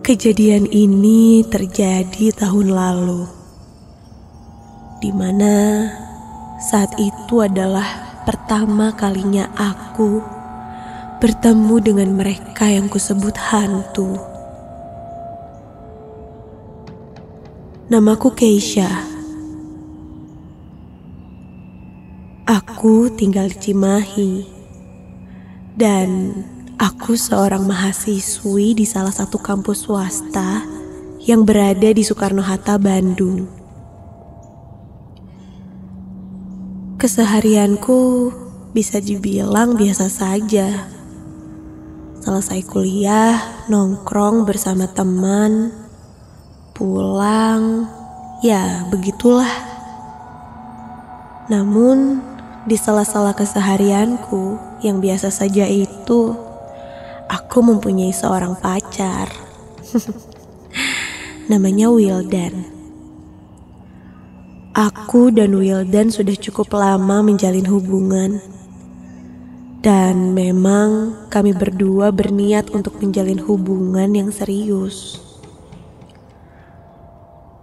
Kejadian ini terjadi tahun lalu, di mana saat itu adalah pertama kalinya aku bertemu dengan mereka yang kusebut hantu. Namaku Keisha. Aku tinggal di Cimahi, dan aku seorang mahasiswi di salah satu kampus swasta yang berada di Soekarno-Hatta, Bandung. Keseharianku bisa dibilang biasa saja. Selesai kuliah, nongkrong bersama teman, pulang, ya begitulah. Namun, di sela-sela keseharianku yang biasa saja itu, aku mempunyai seorang pacar. Namanya Wildan. Aku dan Wildan sudah cukup lama menjalin hubungan. Dan memang kami berdua berniat untuk menjalin hubungan yang serius.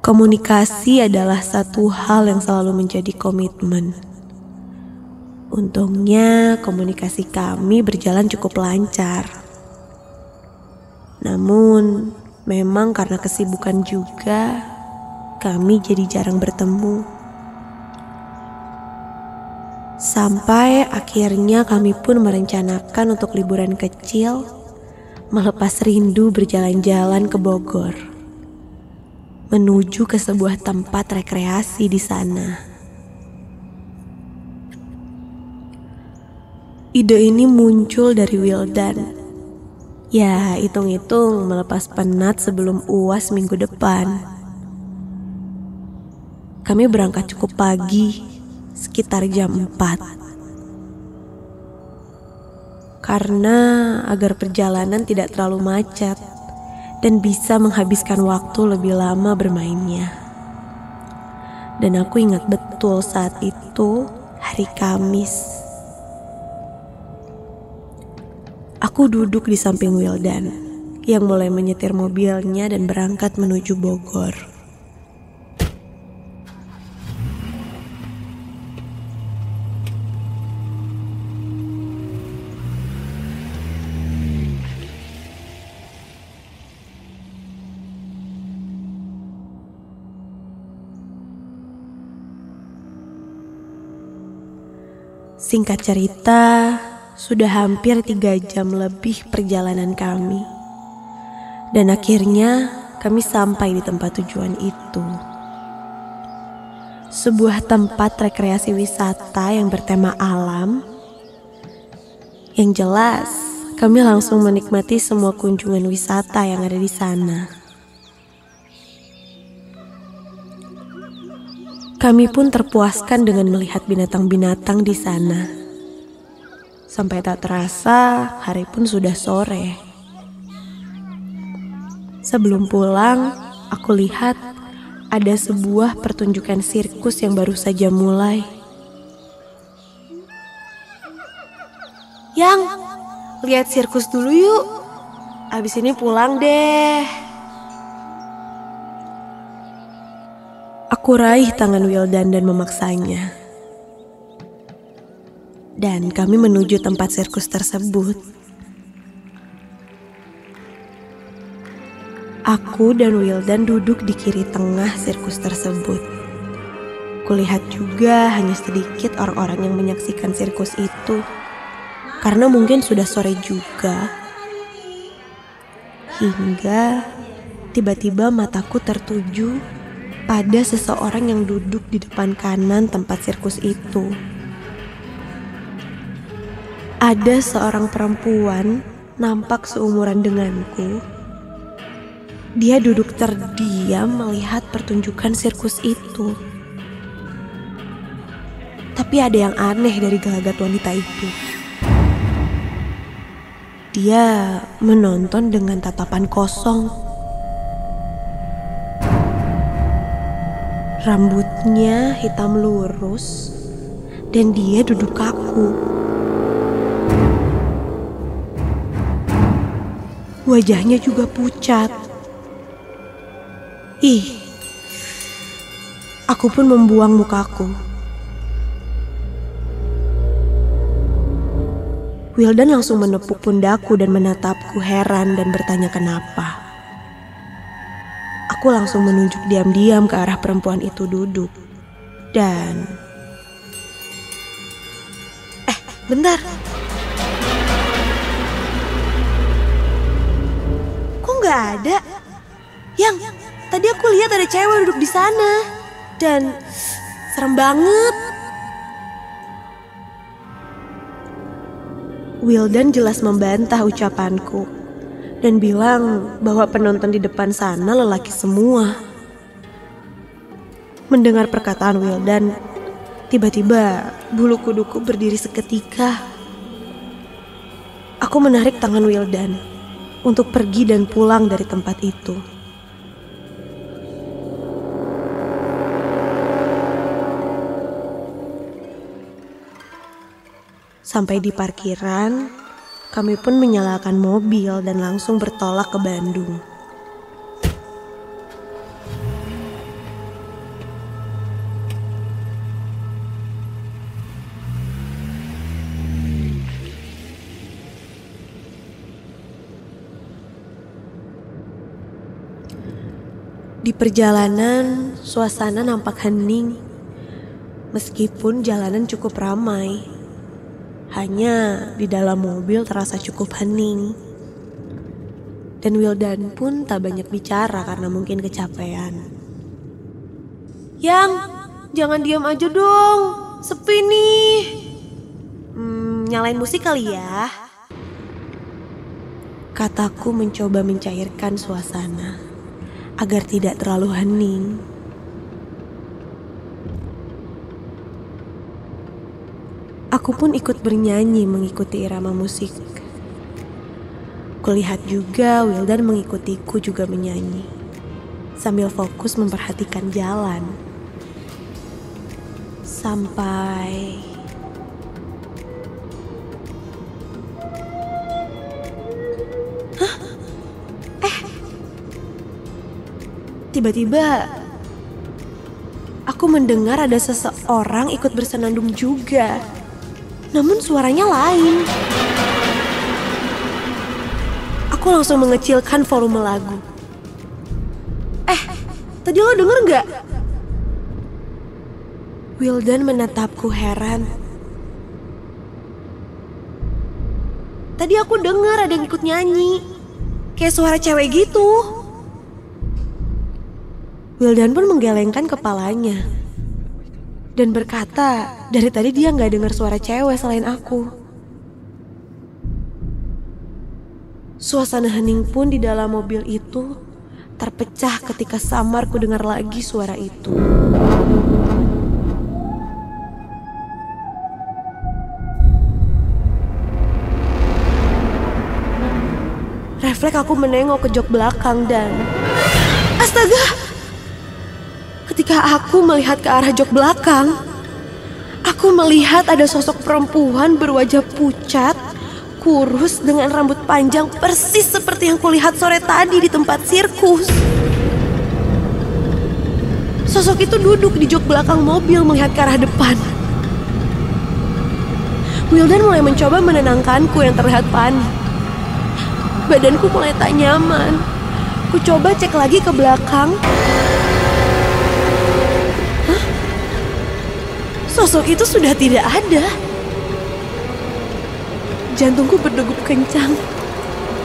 Komunikasi adalah satu hal yang selalu menjadi komitmen. Untungnya komunikasi kami berjalan cukup lancar. Namun, memang karena kesibukan juga, kami jadi jarang bertemu. Sampai akhirnya kami pun merencanakan untuk liburan kecil, melepas rindu berjalan-jalan ke Bogor, menuju ke sebuah tempat rekreasi di sana. Ide ini muncul dari Wildan. Ya, hitung-hitung melepas penat sebelum UAS minggu depan. Kami berangkat cukup pagi, sekitar jam 4. Karena agar perjalanan tidak terlalu macet dan bisa menghabiskan waktu lebih lama bermainnya. Dan aku ingat betul saat itu hari Kamis. Aku duduk di samping Wildan yang mulai menyetir mobilnya dan berangkat menuju Bogor. Singkat cerita, sudah hampir 3 jam lebih perjalanan kami. Dan akhirnya kami sampai di tempat tujuan itu. Sebuah tempat rekreasi wisata yang bertema alam. Yang jelas, kami langsung menikmati semua kunjungan wisata yang ada di sana. Kami pun terpuaskan dengan melihat binatang-binatang di sana. Sampai tak terasa, hari pun sudah sore. Sebelum pulang, aku lihat ada sebuah pertunjukan sirkus yang baru saja mulai. Yang, lihat sirkus dulu yuk. Abis ini pulang deh. Aku raih tangan Wildan dan memaksanya. Dan kami menuju tempat sirkus tersebut. Aku dan Wildan duduk di kiri tengah sirkus tersebut. Kulihat juga hanya sedikit orang-orang yang menyaksikan sirkus itu, karena mungkin sudah sore juga. Hingga tiba-tiba mataku tertuju pada seseorang yang duduk di depan kanan tempat sirkus itu. Ada seorang perempuan nampak seumuran denganku. Dia duduk terdiam melihat pertunjukan sirkus itu. Tapi ada yang aneh dari gelagat wanita itu. Dia menonton dengan tatapan kosong. Rambutnya hitam lurus dan dia duduk kaku. Wajahnya juga pucat Ih, aku pun membuang mukaku. Wildan langsung menepuk pundakku dan menatapku heran dan bertanya kenapa. Aku langsung menunjuk diam-diam ke arah perempuan itu duduk. Dan... bentar. Kok nggak ada? Yang tadi aku lihat ada cewek duduk di sana. Dan serem banget. Wildan jelas membantah ucapanku dan bilang bahwa penonton di depan sana lelaki semua. Mendengar perkataan Wildan, tiba-tiba bulu kuduku berdiri seketika. Aku menarik tangan Wildan untuk pergi dan pulang dari tempat itu. Sampai di parkiran, kami pun menyalakan mobil dan langsung bertolak ke Bandung. Di perjalanan, suasana nampak hening, meskipun jalanan cukup ramai. Hanya di dalam mobil terasa cukup hening. Dan Wildan pun tak banyak bicara karena mungkin kecapean. Yang, jangan diam aja dong, sepi nih. Nyalain musik kali ya. Kataku mencoba mencairkan suasana agar tidak terlalu hening. Aku pun ikut bernyanyi mengikuti irama musik. Kulihat juga Wildan mengikutiku juga menyanyi, sambil fokus memperhatikan jalan. Sampai... tiba-tiba aku mendengar ada seseorang ikut bersenandung juga. Namun suaranya lain. Aku langsung mengecilkan volume lagu. Tadi lo denger gak? Wildan menatapku heran. Tadi aku dengar ada yang ikut nyanyi. Kayak suara cewek gitu. Wildan pun menggelengkan kepalanya dan berkata, dari tadi dia gak dengar suara cewek selain aku. Suasana hening pun di dalam mobil itu terpecah ketika samar ku dengar lagi suara itu. Refleks aku menengok ke jok belakang dan... astaga! Ketika aku melihat ke arah jok belakang, aku melihat ada sosok perempuan berwajah pucat, kurus dengan rambut panjang persis seperti yang kulihat sore tadi di tempat sirkus. Sosok itu duduk di jok belakang mobil melihat ke arah depan. Wildan mulai mencoba menenangkanku yang terlihat panik. Badanku mulai tak nyaman. Ku coba cek lagi ke belakang. Sosok itu sudah tidak ada. Jantungku berdegup kencang.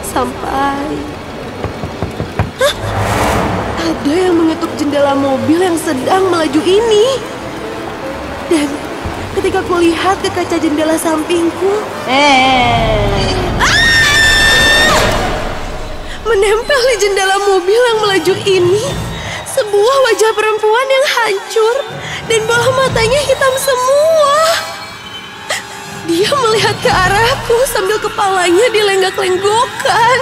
Sampai... ada yang mengetuk jendela mobil yang sedang melaju ini. Dan ketika kulihat ke kaca jendela sampingku... menempel di jendela mobil yang melaju ini sebuah wajah perempuan yang hancur dan bola matanya hitam semua. Dia melihat ke arahku sambil kepalanya dilenggak-lenggokkan.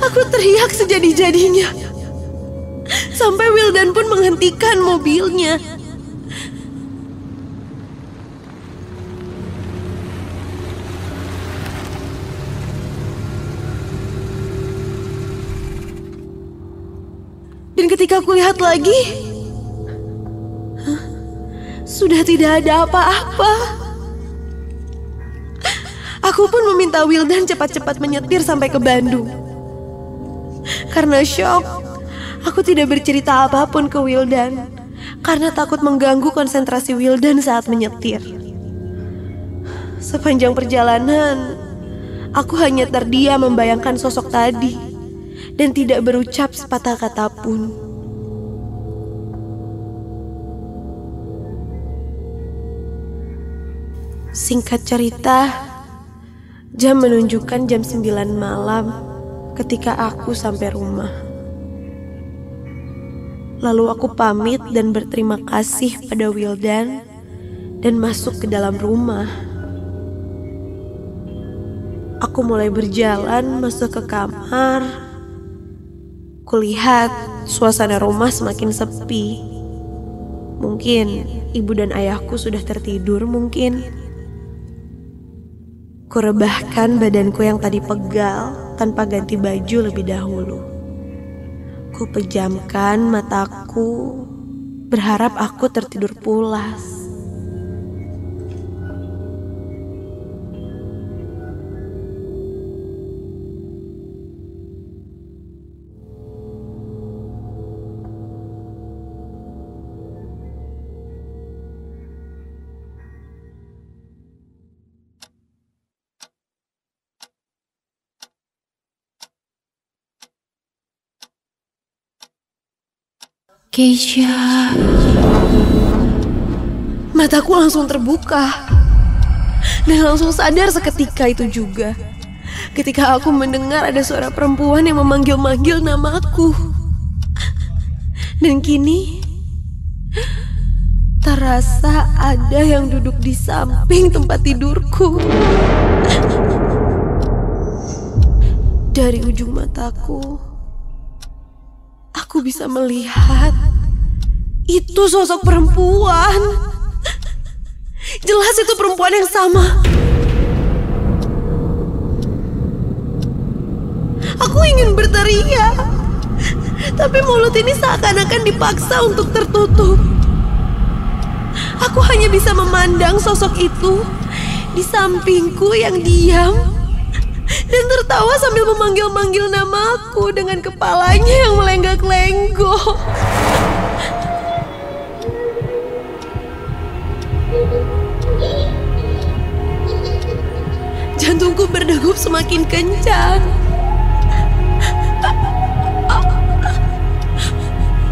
Aku teriak sejadi-jadinya. Sampai Wildan pun menghentikan mobilnya. Dan ketika aku lihat lagi, sudah tidak ada apa-apa. Aku pun meminta Wildan cepat-cepat menyetir sampai ke Bandung. Karena syok, aku tidak bercerita apapun ke Wildan, karena takut mengganggu konsentrasi Wildan saat menyetir. Sepanjang perjalanan, aku hanya terdiam membayangkan sosok tadi dan tidak berucap sepatah kata pun. Singkat cerita, jam menunjukkan jam 9 malam ketika aku sampai rumah. Lalu aku pamit dan berterima kasih pada Wildan dan masuk ke dalam rumah. Aku mulai berjalan masuk ke kamar. Kulihat suasana rumah semakin sepi. Mungkin ibu dan ayahku sudah tertidur mungkin. Kurebahkan badanku yang tadi pegal tanpa ganti baju lebih dahulu. Kupejamkan mataku, berharap aku tertidur pulas. Keisha. Mataku langsung terbuka dan langsung sadar seketika itu juga ketika aku mendengar ada suara perempuan yang memanggil-manggil namaku. Dan kini terasa ada yang duduk di samping tempat tidurku. Dari ujung mataku, aku bisa melihat itu sosok perempuan. Jelas itu perempuan yang sama. Aku ingin berteriak, tapi mulut ini seakan-akan dipaksa untuk tertutup. Aku hanya bisa memandang sosok itu di sampingku yang diam dan tertawa sambil memanggil-manggil namaku dengan kepalanya yang melenggak-lenggok. Jantungku berdegup semakin kencang.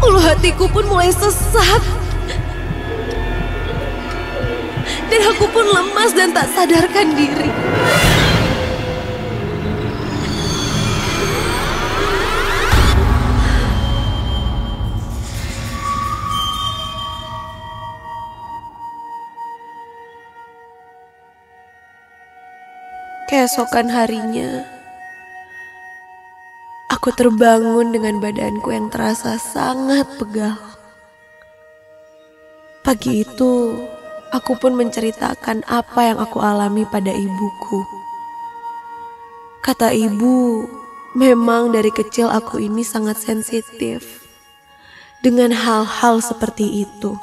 Ulu hatiku pun mulai sesak. Dan aku pun lemas dan tak sadarkan diri. Keesokan harinya, aku terbangun dengan badanku yang terasa sangat pegal. Pagi itu, aku pun menceritakan apa yang aku alami pada ibuku. Kata ibu, memang dari kecil aku ini sangat sensitif dengan hal-hal seperti itu.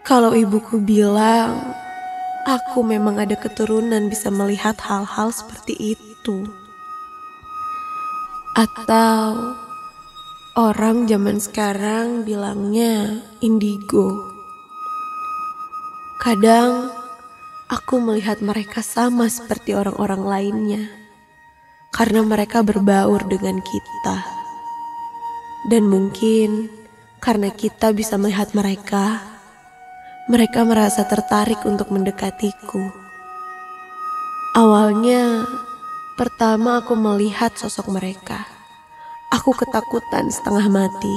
Kalau ibuku bilang, aku memang ada keturunan bisa melihat hal-hal seperti itu. Atau orang zaman sekarang bilangnya indigo. Kadang aku melihat mereka sama seperti orang-orang lainnya karena mereka berbaur dengan kita. Dan mungkin karena kita bisa melihat mereka merasa tertarik untuk mendekatiku. Awalnya, pertama aku melihat sosok mereka, aku ketakutan setengah mati.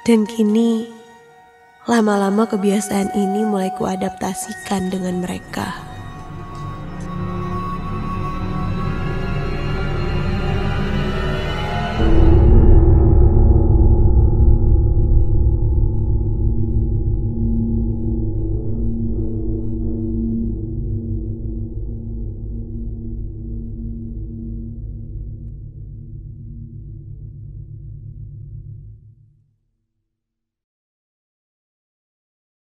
Dan kini, lama-lama kebiasaan ini mulai kuadaptasikan dengan mereka.